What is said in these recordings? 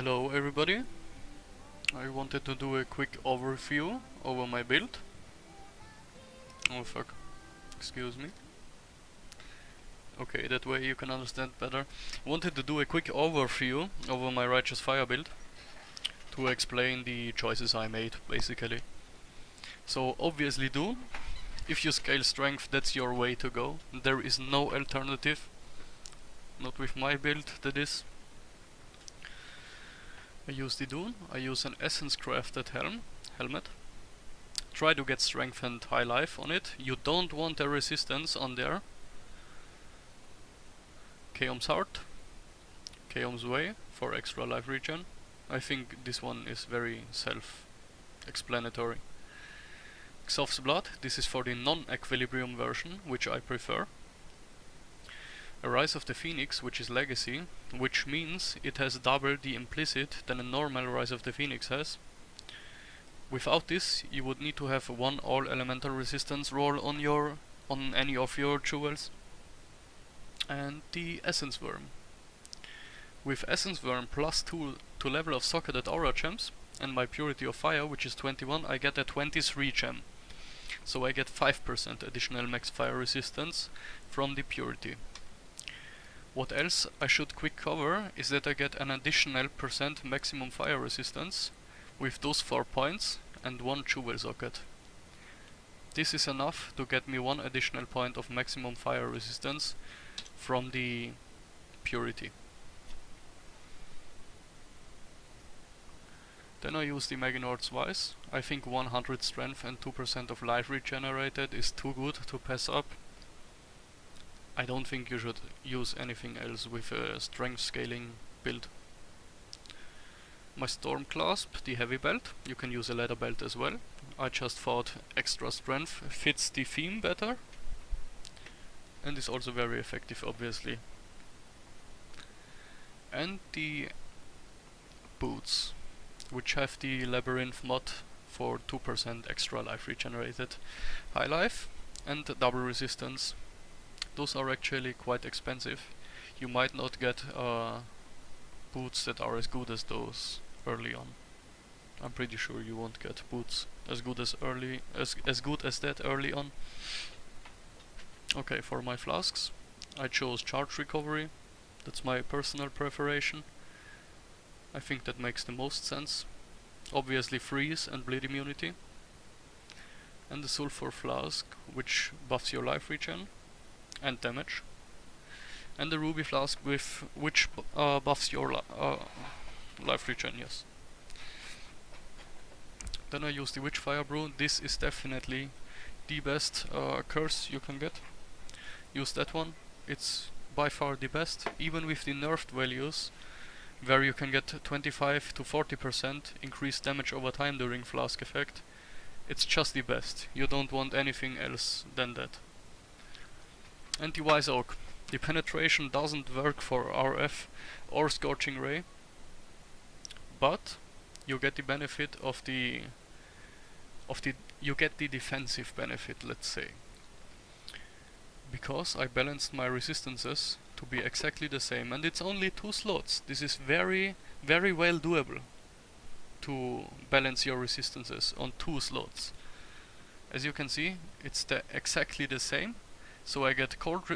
Hello everybody, I wanted to do a quick overview over my build. Oh fuck, excuse me. Okay, that way you can understand better. Wanted to do a quick overview over my Righteous Fire build to explain the choices I made, basically. So obviously Dune, if you scale strength, that's your way to go. There is no alternative. Not with my build, that is. I use the Dune, I use an essence crafted helmet. Try to get strength and high life on it. You don't want a resistance on there. Chaos Heart, Chaos Way for extra life regen. I think this one is very self-explanatory. Xoph's Blood, this is for the non-equilibrium version, which I prefer. A Rise of the Phoenix, which is Legacy, which means it has double the implicit than a normal Rise of the Phoenix has. Without this, you would need to have one all elemental resistance roll on any of your jewels. And the Essence Worm. With Essence Worm plus 2 to level of socketed aura gems and my Purity of Fire, which is 21, I get a 23 gem. So I get 5% additional max fire resistance from the Purity. What else I should quick cover is that I get an additional % maximum fire resistance with those 4 points and 1 jewel socket. This is enough to get me 1 additional point of maximum fire resistance from the Purity. Then I use the Maginord's Vice. I think 100 strength and 2% of life regenerated is too good to pass up. I don't think you should use anything else with a strength scaling build. My Storm Clasp, the heavy belt, you can use a leather belt as well. I just thought extra strength fits the theme better. And is also very effective, obviously. And the boots, which have the Labyrinth mod for 2% extra life regenerated, high life and double resistance. Those are actually quite expensive. You might not get boots that are as good as those early on. I'm pretty sure you won't get boots as good as that early on. Okay, for my flasks, I chose charge recovery. That's my personal preference. I think that makes the most sense. Obviously freeze and bleed immunity. And the sulfur flask, which buffs your life regen and damage. And the ruby flask which buffs your life regen, yes. Then I use the Witchfire Brew. This is definitely the best curse you can get. Use that one. It's by far the best, even with the nerfed values, where you can get 25 to 40% increased damage over time during flask effect. It's just the best. You don't want anything else than that. And the Wise Oak. The penetration doesn't work for RF or Scorching Ray, but you get the benefit of the defensive benefit, let's say. Because I balanced my resistances to be exactly the same, and it's only 2 slots. This is very, very well doable to balance your resistances on 2 slots. As you can see, it's exactly the same. So I get cold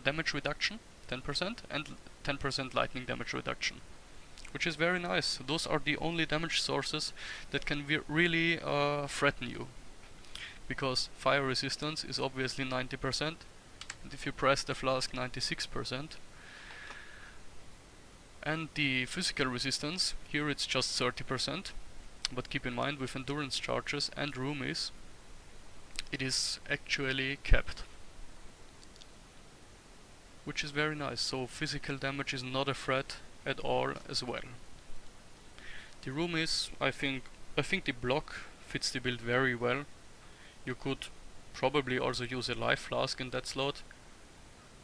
damage reduction, 10%, and 10% lightning damage reduction, which is very nice. Those are the only damage sources that can really threaten you, because fire resistance is obviously 90%, and if you press the flask, 96%. And the physical resistance, here it's just 30%, but keep in mind with endurance charges and roomies, it is actually capped, which is very nice. So physical damage is not a threat at all as well. The roomies, I think the block fits the build very well. You could probably also use a life flask in that slot.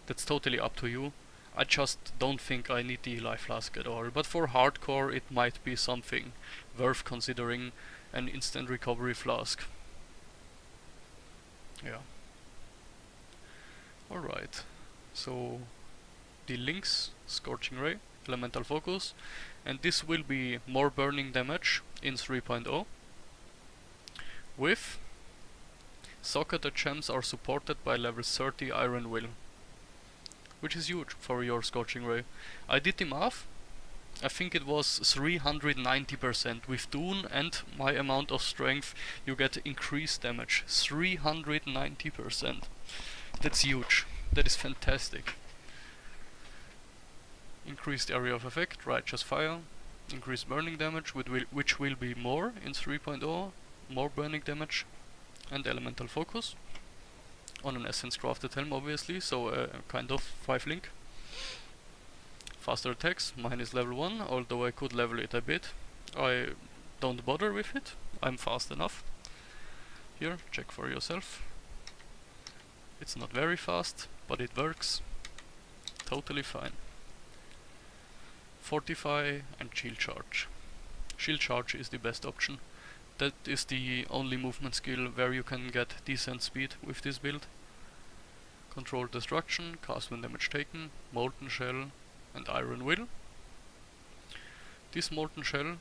That's totally up to you. I just don't think I need the life flask at all, but for hardcore it might be something worth considering, an instant recovery flask. Yeah. Alright, so the links, Scorching Ray, Elemental Focus, and this will be more burning damage in 3.0 with socketed gems are supported by level 30 Iron Will, which is huge for your Scorching Ray. I did the math. I think it was 390% with Dune and my amount of strength. You get increased damage. 390%. That's huge. That is fantastic. Increased area of effect, Righteous Fire, increased burning damage, which will be more in 3.0, more burning damage, and Elemental Focus. On an Essence Crafted Helm, obviously, so kind of 5-link. Faster attacks, mine is level 1, although I could level it a bit. I don't bother with it, I'm fast enough. Here, check for yourself. It's not very fast, but it works. Totally fine. Fortify and Shield Charge. Shield Charge is the best option. That is the only movement skill where you can get decent speed with this build. Controlled Destruction, cast when damage taken, Molten Shell and Iron Will. This Molten Shell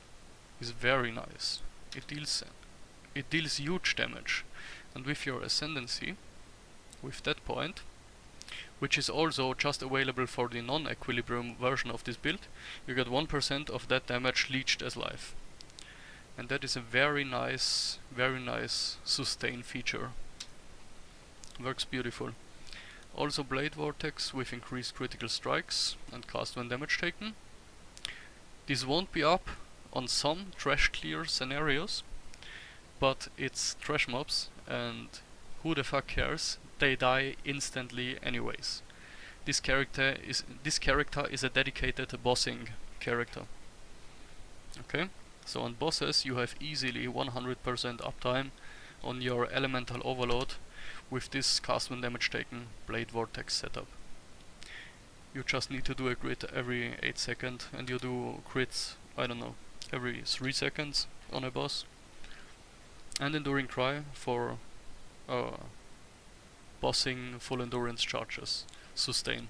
is very nice. It deals huge damage, and with your Ascendancy, with that point, which is also just available for the non-equilibrium version of this build, you get 1% of that damage leached as life. And that is a very nice sustain feature. Works beautiful. Also Blade Vortex with increased critical strikes and cast when damage taken. This won't be up on some trash clear scenarios, but it's trash mobs and who the fuck cares? They die instantly anyways. This character is a dedicated bossing character. Okay? So on bosses you have easily 100% uptime on your Elemental Overload with this cast when damage taken Blade Vortex setup. You just need to do a crit every 8 seconds and you do crits, I don't know, every 3 seconds on a boss. And Enduring Cry for bossing full endurance charges. Sustain.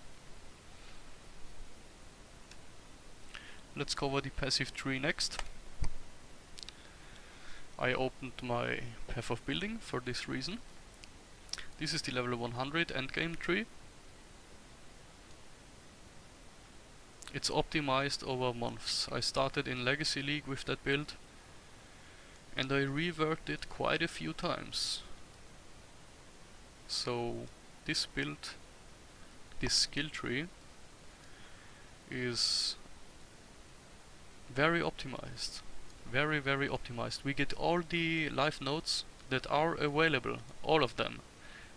Let's cover the passive tree next. I opened my Path of Building for this reason. This is the level 100 endgame tree. It's optimized over months. I started in Legacy League with that build and I reworked it quite a few times. So this build, this skill tree is very optimized. Very optimized. We get all the life nodes that are available, all of them,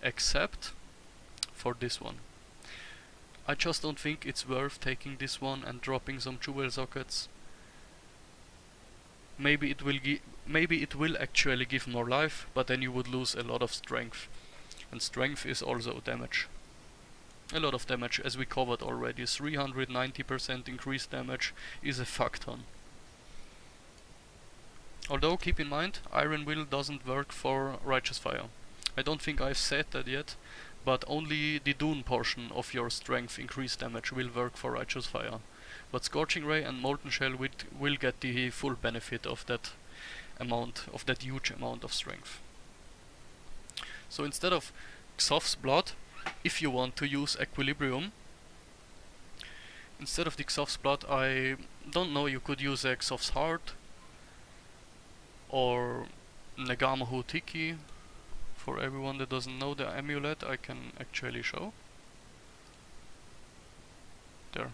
except for this one. I just don't think it's worth taking this one and dropping some jewel sockets. Maybe it will actually give more life, but then you would lose a lot of strength. And strength is also damage. A lot of damage, as we covered already. 390% increased damage is a fuck ton. Although, keep in mind, Iron Will doesn't work for Righteous Fire. I don't think I've said that yet, but only the Dune portion of your strength increased damage will work for Righteous Fire. But Scorching Ray and Molten Shell will get the full benefit of that amount, of that huge amount of strength. So instead of Xoph's Blood, if you want to use Equilibrium, instead of the Xoph's Blood, I don't know, you could use a Xoph's Heart or Negamahu Tiki. For everyone that doesn't know the amulet, I can actually show. There.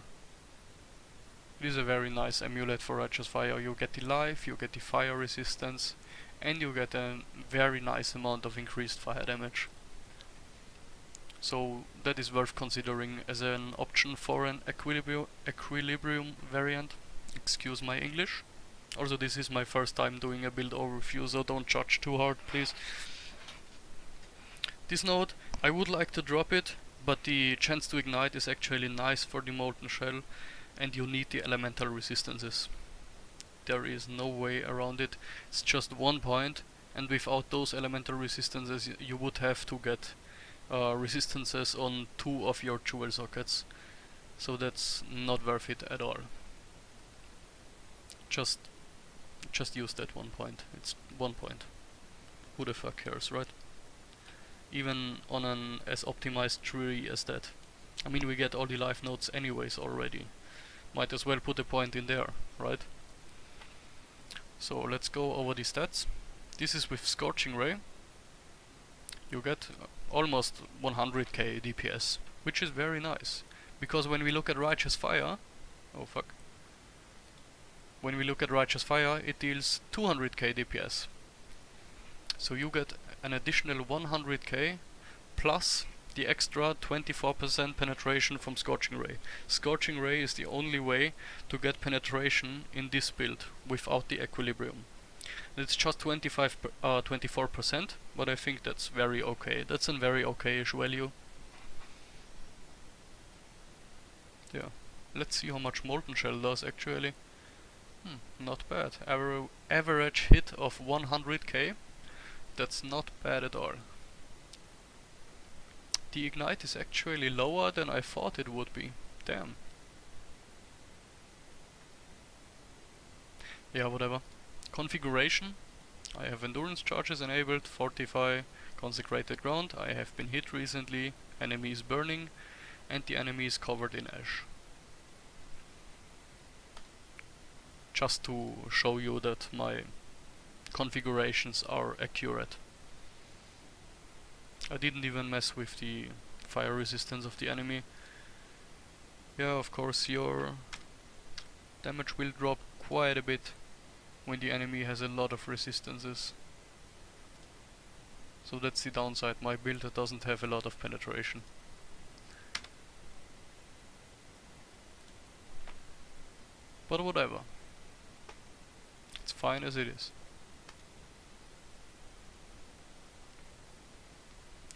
It is a very nice amulet for Righteous Fire. You get the life, you get the fire resistance, and you get a very nice amount of increased fire damage. So that is worth considering as an option for an equilibrium variant. Excuse my English. Also, this is my first time doing a build overview, so don't judge too hard, please. This node, I would like to drop it, but the chance to ignite is actually nice for the Molten Shell, and you need the elemental resistances. There is no way around it. It's just 1 point, and without those elemental resistances you would have to get resistances on 2 of your jewel sockets. So that's not worth it at all. Just use that 1 point. It's 1 point. Who the fuck cares, right? Even on an as optimized tree as that. I mean, we get all the life nodes anyways already. Might as well put a point in there, right? So let's go over the stats. This is with Scorching Ray. You get almost 100k DPS, which is very nice. Because when we look at Righteous Fire, oh fuck. When we look at Righteous Fire, it deals 200k DPS. So you get an additional 100k plus the extra 24% penetration from Scorching Ray. Scorching Ray is the only way to get penetration in this build without the Equilibrium. It's just 24%, but I think that's very okay. That's a very okay-ish value. Yeah. Let's see how much Molten Shell does actually. Not bad. Average hit of 100k. That's not bad at all. The Ignite is actually lower than I thought it would be. Damn. Yeah, whatever. Configuration. I have Endurance Charges enabled, Fortify, Consecrated Ground. I have been hit recently, enemy is burning, and the enemy is covered in ash. Just to show you that my configurations are accurate. I didn't even mess with the fire resistance of the enemy. Yeah, of course your damage will drop quite a bit when the enemy has a lot of resistances. So that's the downside, my build doesn't have a lot of penetration. But whatever. It's fine as it is.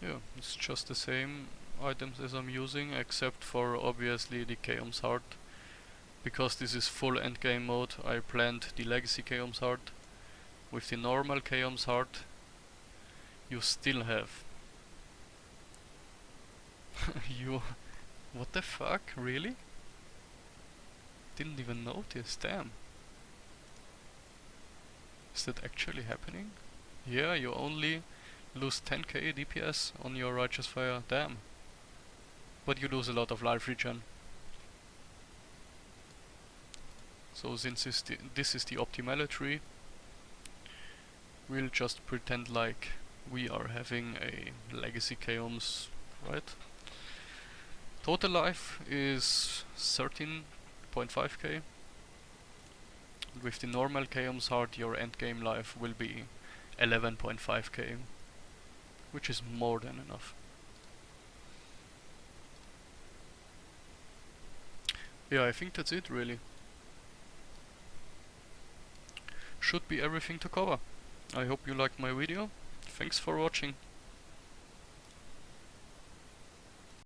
Yeah, it's just the same items as I'm using, except for obviously the Chaos Heart. Because this is full endgame mode, I planned the Legacy Chaos Heart. With the normal Chaos Heart, you still have... What the fuck? Really? Didn't even notice, damn. Is that actually happening? Yeah, you only lose 10k DPS on your Righteous Fire, damn. But you lose a lot of life regen. So since this is the optimality, we'll just pretend like we are having a Legacy Chaos, right? Total life is 13.5k. With the normal Chaos Heart, your endgame life will be 11.5k, which is more than enough. Yeah, I think that's it really. Should be everything to cover. I hope you liked my video. Thanks for watching.